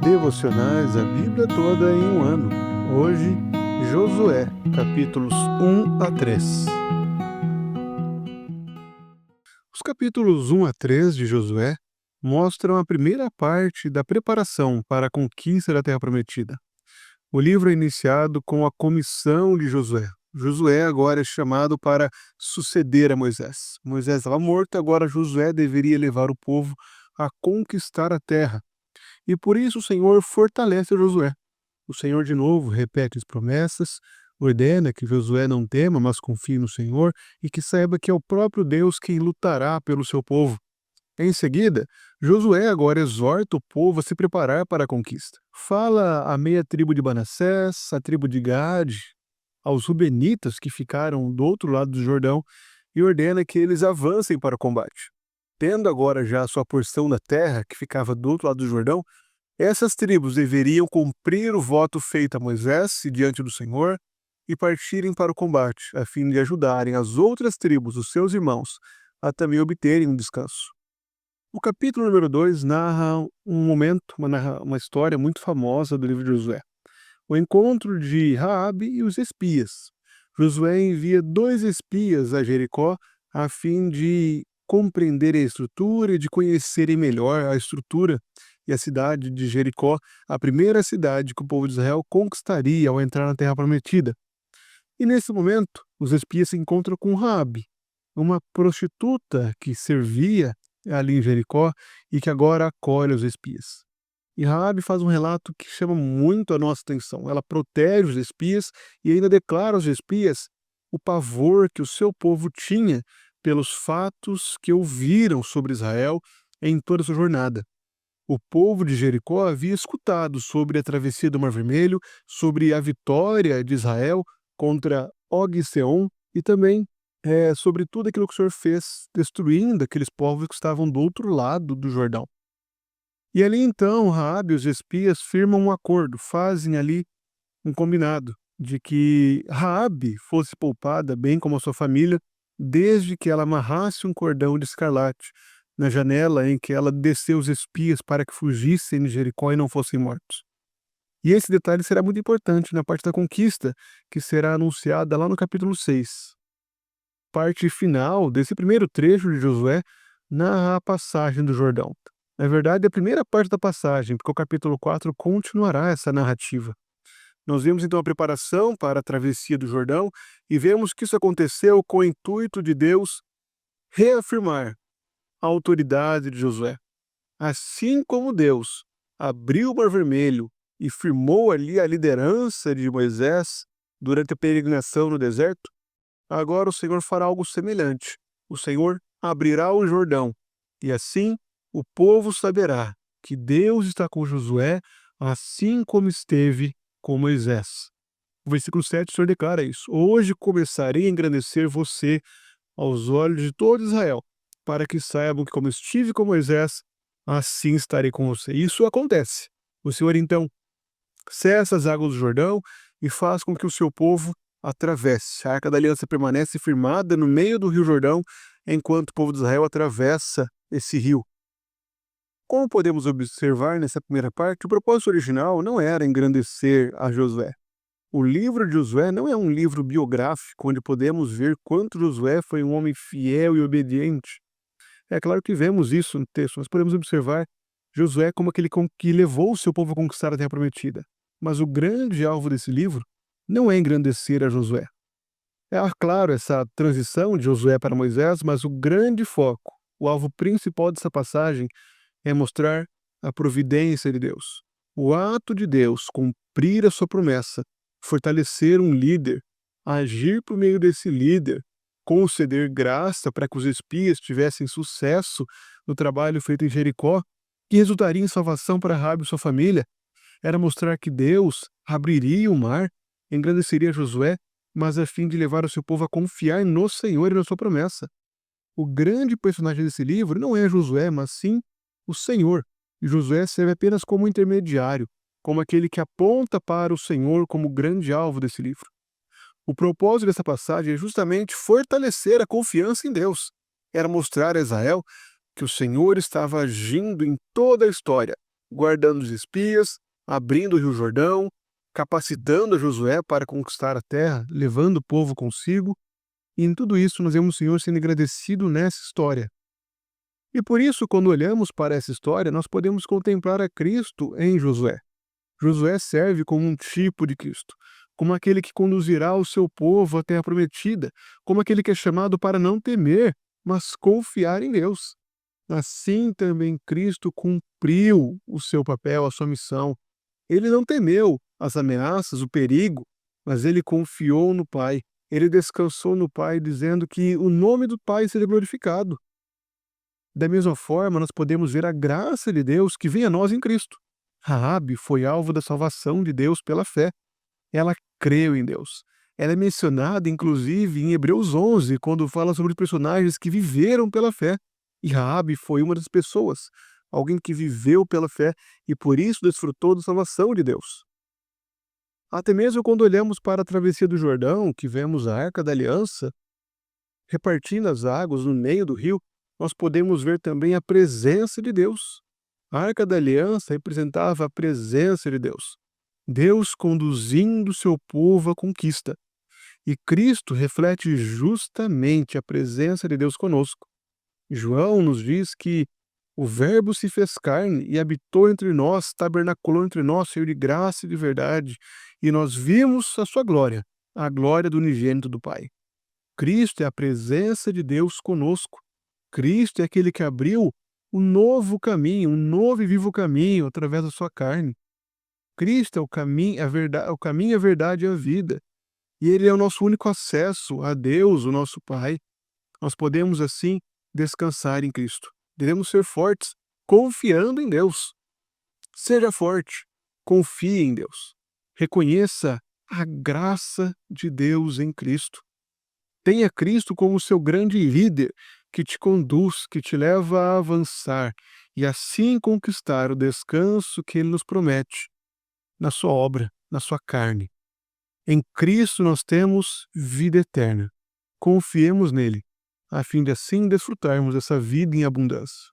Devocionais, a Bíblia toda em um ano. Hoje, Josué, capítulos 1 a 3. Os capítulos 1 a 3 de Josué mostram a primeira parte da preparação para a conquista da Terra Prometida. O livro é iniciado com a comissão de Josué. Josué agora é chamado para suceder a Moisés. Moisés estava morto, agora Josué deveria levar o povo a conquistar a terra. E por isso o Senhor fortalece Josué. O Senhor de novo repete as promessas, ordena que Josué não tema, mas confie no Senhor e que saiba que é o próprio Deus quem lutará pelo seu povo. Em seguida, Josué agora exorta o povo a se preparar para a conquista. Fala à meia tribo de Manassés, à tribo de Gade, aos Rubenitas que ficaram do outro lado do Jordão e ordena que eles avancem para o combate. Tendo agora já a sua porção da terra, que ficava do outro lado do Jordão, essas tribos deveriam cumprir o voto feito a Moisés e diante do Senhor e partirem para o combate, a fim de ajudarem as outras tribos, os seus irmãos, a também obterem um descanso. O capítulo número 2 narra um momento, uma história muito famosa do livro de Josué. O encontro de Raabe e os espias. Josué envia 2 espias a Jericó a fim de compreenderem a estrutura e de conhecerem melhor a estrutura e a cidade de Jericó, a primeira cidade que o povo de Israel conquistaria ao entrar na Terra Prometida. E nesse momento, os espias se encontram com Raabe, uma prostituta que servia ali em Jericó e que agora acolhe os espias. E Raabe faz um relato que chama muito a nossa atenção. Ela protege os espias e ainda declara aos espias o pavor que o seu povo tinha pelos fatos que ouviram sobre Israel em toda a sua jornada. O povo de Jericó havia escutado sobre a travessia do Mar Vermelho, sobre a vitória de Israel contra Og e Seom e também sobre tudo aquilo que o Senhor fez, destruindo aqueles povos que estavam do outro lado do Jordão. E ali então, Raabe e os espias firmam um acordo, fazem ali um combinado de que Raabe fosse poupada, bem como a sua família, desde que ela amarrasse um cordão de escarlate na janela em que ela desceu os espias para que fugissem de Jericó e não fossem mortos. E esse detalhe será muito importante na parte da conquista, que será anunciada lá no capítulo 6. Parte final desse primeiro trecho de Josué narra a passagem do Jordão. Na verdade, é a primeira parte da passagem, porque o capítulo 4 continuará essa narrativa. Nós vemos então a preparação para a travessia do Jordão e vemos que isso aconteceu com o intuito de Deus reafirmar a autoridade de Josué. Assim como Deus abriu o Mar Vermelho e firmou ali a liderança de Moisés durante a peregrinação no deserto, agora o Senhor fará algo semelhante. O Senhor abrirá o Jordão e assim o povo saberá que Deus está com Josué, assim como esteve com Moisés. O versículo 7, o Senhor declara isso. Hoje começarei a engrandecer você aos olhos de todo Israel, para que saibam que como estive com Moisés, assim estarei com você. Isso acontece. O Senhor então cessa as águas do Jordão e faz com que o seu povo atravesse. A Arca da Aliança permanece firmada no meio do Rio Jordão, enquanto o povo de Israel atravessa esse rio. Como podemos observar nessa primeira parte, o propósito original não era engrandecer a Josué. O livro de Josué não é um livro biográfico onde podemos ver quanto Josué foi um homem fiel e obediente. É claro que vemos isso no texto, mas podemos observar Josué como aquele que levou o seu povo a conquistar a Terra Prometida. Mas o grande alvo desse livro não é engrandecer a Josué. É claro essa transição de Josué para Moisés, mas o grande foco, o alvo principal dessa passagem é mostrar a providência de Deus. O ato de Deus cumprir a sua promessa, fortalecer um líder, agir por meio desse líder, conceder graça para que os espias tivessem sucesso no trabalho feito em Jericó, que resultaria em salvação para Raabe e sua família, era mostrar que Deus abriria o mar, engrandeceria Josué, mas a fim de levar o seu povo a confiar no Senhor e na sua promessa. O grande personagem desse livro não é Josué, mas sim o Senhor. E Josué serve apenas como intermediário, como aquele que aponta para o Senhor como grande alvo desse livro. O propósito dessa passagem é justamente fortalecer a confiança em Deus. Era mostrar a Israel que o Senhor estava agindo em toda a história, guardando os espias, abrindo o Rio Jordão, capacitando a Josué para conquistar a terra, levando o povo consigo. E em tudo isso nós vemos o Senhor sendo agradecido nessa história. E por isso, quando olhamos para essa história, nós podemos contemplar a Cristo em Josué. Josué serve como um tipo de Cristo, como aquele que conduzirá o seu povo à terra prometida, como aquele que é chamado para não temer, mas confiar em Deus. Assim também Cristo cumpriu o seu papel, a sua missão. Ele não temeu as ameaças, o perigo, mas ele confiou no Pai. Ele descansou no Pai, dizendo que o nome do Pai seria glorificado. Da mesma forma, nós podemos ver a graça de Deus que vem a nós em Cristo. Raabe foi alvo da salvação de Deus pela fé. Ela creu em Deus. Ela é mencionada, inclusive, em Hebreus 11, quando fala sobre personagens que viveram pela fé. E Raabe foi uma das pessoas, alguém que viveu pela fé e por isso desfrutou da salvação de Deus. Até mesmo quando olhamos para a travessia do Jordão, que vemos a Arca da Aliança repartindo as águas no meio do rio, nós podemos ver também a presença de Deus. A Arca da Aliança representava a presença de Deus. Deus conduzindo seu povo à conquista. E Cristo reflete justamente a presença de Deus conosco. João nos diz que o Verbo se fez carne e habitou entre nós, tabernaculou entre nós, cheio de graça e de verdade, e nós vimos a sua glória, a glória do unigênito do Pai. Cristo é a presença de Deus conosco. Cristo é aquele que abriu um novo caminho, um novo e vivo caminho através da sua carne. Cristo é o caminho, a verdade e a vida. E Ele é o nosso único acesso a Deus, o nosso Pai. Nós podemos, assim, descansar em Cristo. Devemos ser fortes, confiando em Deus. Seja forte, confie em Deus. Reconheça a graça de Deus em Cristo. Tenha Cristo como seu grande líder, que te conduz, que te leva a avançar e assim conquistar o descanso que Ele nos promete na sua obra, na sua carne. Em Cristo nós temos vida eterna. Confiemos nele, a fim de assim desfrutarmos dessa vida em abundância.